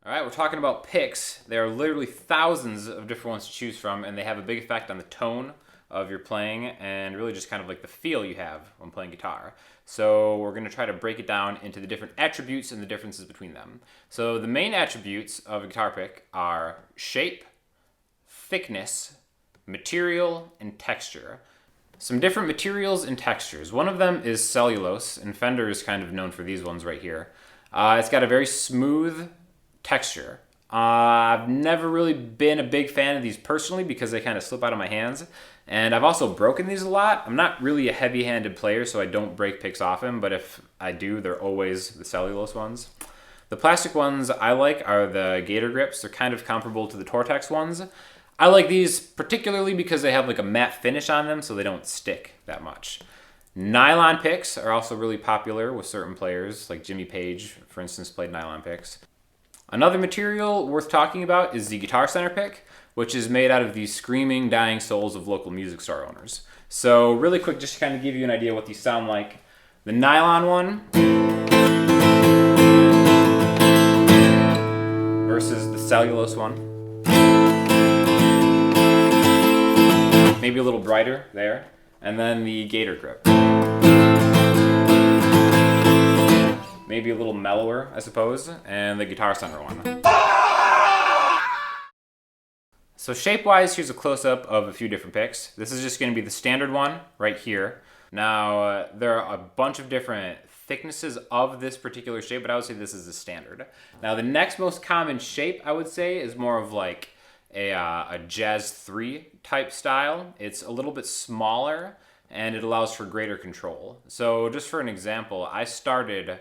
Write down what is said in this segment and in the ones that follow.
All right, we're talking about picks. There are literally thousands of different ones to choose from, and they have a big effect on the tone of your playing and really just kind of like the feel you have when playing guitar. So we're going to try to break it down into the different attributes and the differences between them. So the main attributes of a guitar pick are shape, thickness, material, and texture. Some different materials and textures. One of them is cellulose, and Fender is kind of known for these ones right here. It's got a very smooth texture. I've never really been a big fan of these personally because they kind of slip out of my hands. And I've also broken these a lot. I'm not really a heavy-handed player, so I don't break picks often, but if I do, they're always the cellulose ones. The plastic ones I like are the Gator grips. They're kind of comparable to the Tortex ones. I like these particularly because they have like a matte finish on them, so they don't stick that much. Nylon picks are also really popular with certain players, like Jimmy Page, for instance, played nylon picks. Another material worth talking about is the Guitar Center pick, which is made out of the screaming, dying souls of local music store owners. So really quick, just to kind of give you an idea what these sound like. The nylon one versus the cellulose one. Maybe a little brighter there. And then the Gator grip. Maybe a little mellower, I suppose, and the Guitar Center one. So shape-wise, here's a close-up of a few different picks. This is just going to be the standard one right here. Now, there are a bunch of different thicknesses of this particular shape, but I would say this is the standard. Now, the next most common shape, I would say, is more of like a Jazz 3 type style. It's a little bit smaller, and it allows for greater control. So just for an example, I started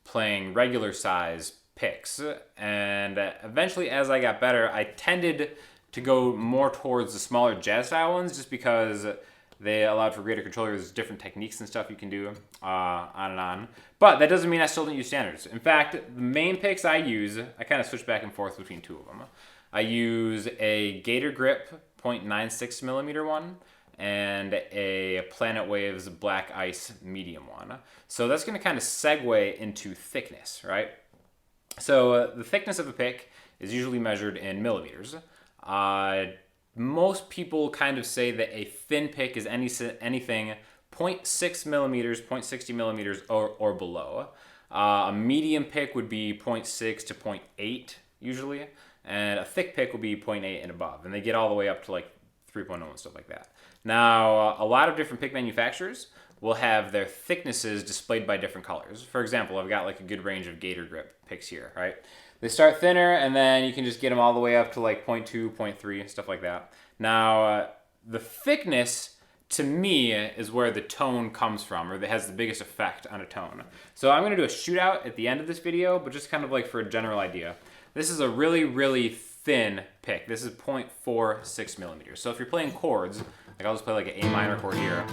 playing regular size picks, and eventually as I got better, I tended to go more towards the smaller jazz style ones just because they allowed for greater control. There's different techniques and stuff you can do, on and on. But that doesn't mean I still don't use standards. In fact, the main picks I use, I kind of switch back and forth between two of them. I use a Gator Grip 0.96 millimeter one, and a Planet Waves Black Ice medium one. So that's going to kind of segue into thickness, right? So the thickness of a pick is usually measured in millimeters. Most people kind of say that a thin pick is anything 0.6 millimeters, 0.60 millimeters or below. A medium pick would be 0.6 to 0.8 usually, and a thick pick will be 0.8 and above. And they get all the way up to like 3.0 and stuff like that. Now, a lot of different pick manufacturers will have their thicknesses displayed by different colors. For example, I've got like a good range of Gator grip picks here, right? They start thinner, and then you can just get them all the way up to like 0.2, 0.3, stuff like that. Now, the thickness, to me, is where the tone comes from, or that has the biggest effect on a tone. So I'm going to do a shootout at the end of this video, but just kind of like for a general idea. This is a really, really thin pick. This is 0.46 millimeters. So if you're playing chords, like I'll just play like an A minor chord here.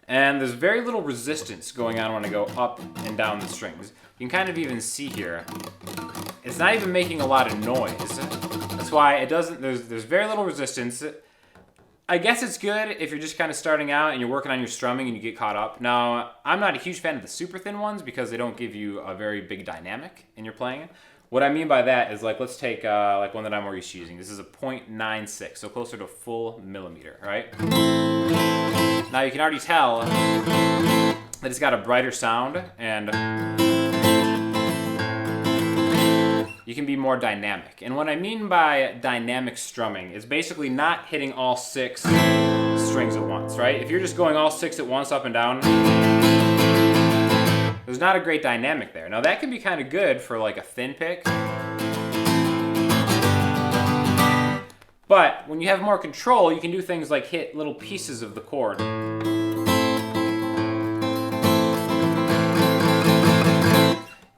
And there's very little resistance going on when I go up and down the strings. You can kind of even see here, it's not even making a lot of noise. That's why it doesn't, there's very little resistance. I guess it's good if you're just kind of starting out and you're working on your strumming and you get caught up. Now, I'm not a huge fan of the super thin ones because they don't give you a very big dynamic in your playing. What I mean by that is like, let's take like one that I'm more used to using. This is a 0.96, so closer to a full millimeter, right? Now you can already tell that it's got a brighter sound and you can be more dynamic. And what I mean by dynamic strumming is basically not hitting all 6 strings at once, right? If you're just going all 6 at once up and down, there's not a great dynamic there. Now that can be kind of good for like a thin pick. But when you have more control, you can do things like hit little pieces of the chord.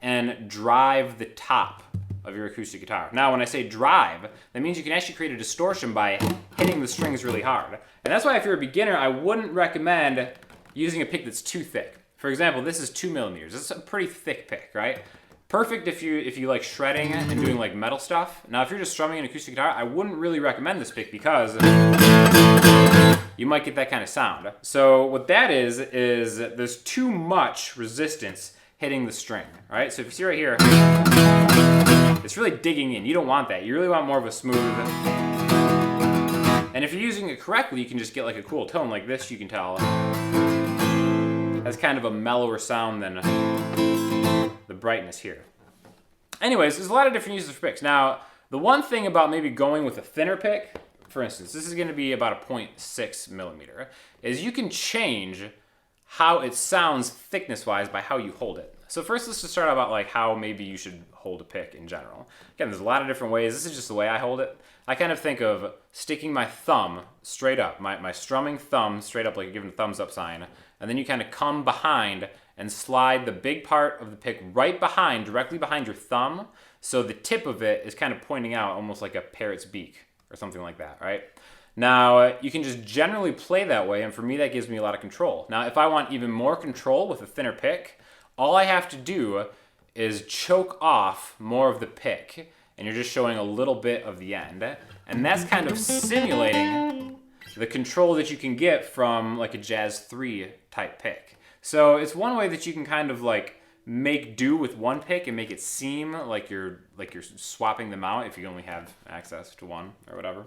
And drive the top of your acoustic guitar. Now, when I say drive, that means you can actually create a distortion by hitting the strings really hard. And that's why if you're a beginner, I wouldn't recommend using a pick that's too thick. For example, this is 2 millimeters. It's a pretty thick pick, right? Perfect if you like shredding and doing like metal stuff. Now, if you're just strumming an acoustic guitar, I wouldn't really recommend this pick because you might get that kind of sound. So what that is there's too much resistance hitting the string, right? So if you see right here, it's really digging in. You don't want that. You really want more of a smooth. And if you're using it correctly, you can just get like a cool tone like this, you can tell. Has kind of a mellower sound than the brightness here. Anyways, there's a lot of different uses for picks. Now, the one thing about maybe going with a thinner pick, for instance, this is going to be about a 0.6 millimeter, is you can change how it sounds thickness-wise by how you hold it. So first, let's just start about like how maybe you should hold a pick in general. Again, there's a lot of different ways. This is just the way I hold it. I kind of think of sticking my thumb straight up, my strumming thumb straight up like you're giving a thumbs up sign, and then you kind of come behind and slide the big part of the pick right behind, directly behind your thumb, so the tip of it is kind of pointing out almost like a parrot's beak or something like that, right? Now, you can just generally play that way, and for me, that gives me a lot of control. Now, if I want even more control with a thinner pick, all I have to do is choke off more of the pick, and you're just showing a little bit of the end. And that's kind of simulating the control that you can get from like a Jazz 3 type pick. So it's one way that you can kind of like make do with one pick and make it seem like you're swapping them out if you only have access to one or whatever.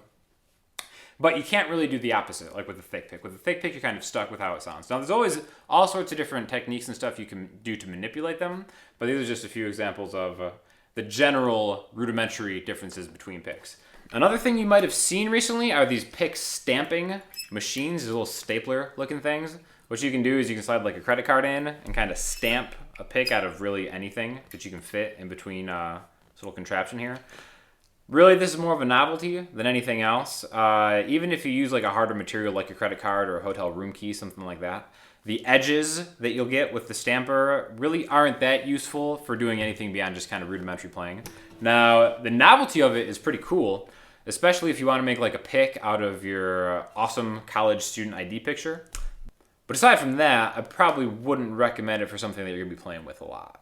But you can't really do the opposite, like with a thick pick. With a thick pick, you're kind of stuck with how it sounds. Now, there's always all sorts of different techniques and stuff you can do to manipulate them, but these are just a few examples of the general rudimentary differences between picks. Another thing you might have seen recently are these pick stamping machines, these little stapler-looking things. What you can do is you can slide like a credit card in and kind of stamp a pick out of really anything that you can fit in between this little contraption here. Really, this is more of a novelty than anything else. Even if you use like a harder material like a credit card or a hotel room key, something like that, the edges that you'll get with the stamper really aren't that useful for doing anything beyond just kind of rudimentary playing. Now, the novelty of it is pretty cool, especially if you want to make like a pick out of your awesome college student ID picture. But aside from that, I probably wouldn't recommend it for something that you're going to be playing with a lot.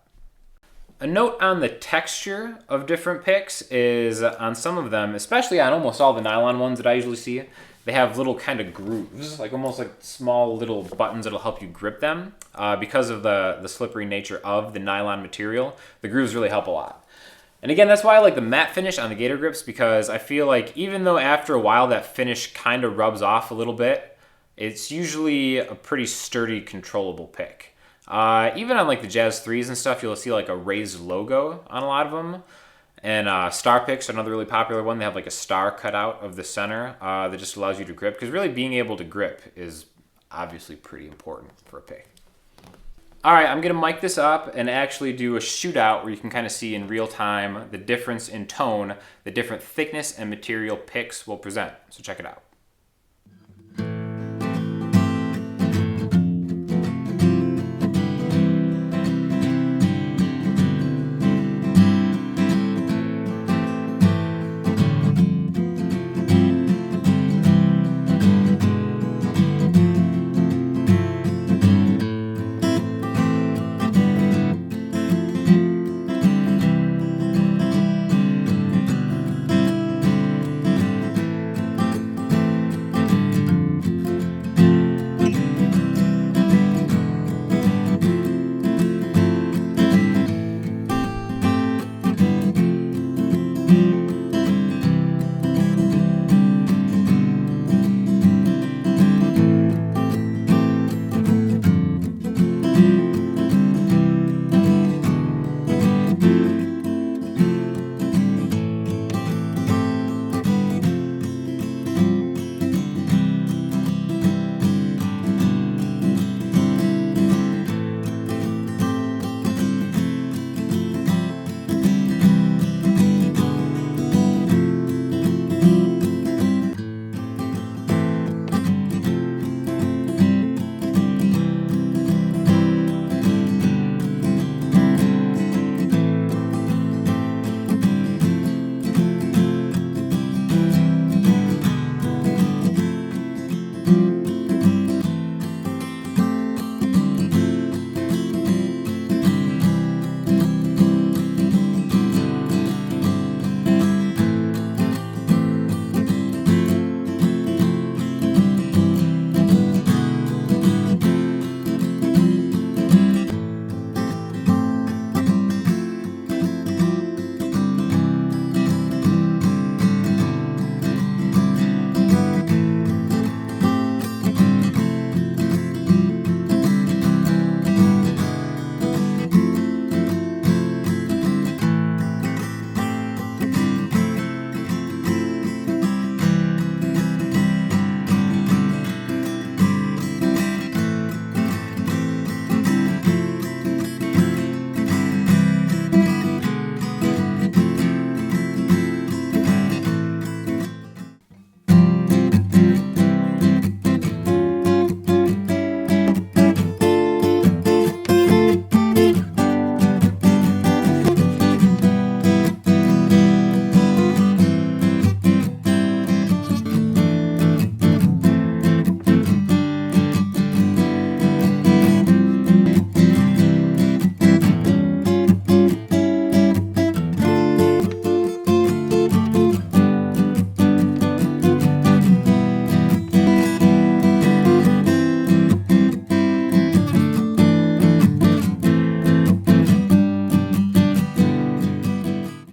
A note on the texture of different picks is on some of them, especially on almost all the nylon ones that I usually see, they have little kind of grooves, like almost like small little buttons that'll help you grip them. Because of the slippery nature of the nylon material, the grooves really help a lot. And again, that's why I like the matte finish on the Gator grips, because I feel like even though after a while that finish kind of rubs off a little bit, it's usually a pretty sturdy, controllable pick. Even on like the Jazz 3s and stuff, you'll see like a raised logo on a lot of them. And star picks are another really popular one. They have like a star cut out of the center that just allows you to grip. Because really being able to grip is obviously pretty important for a pick. All right, I'm going to mic this up and actually do a shootout where you can kind of see in real time the difference in tone, the different thickness and material picks will present. So check it out.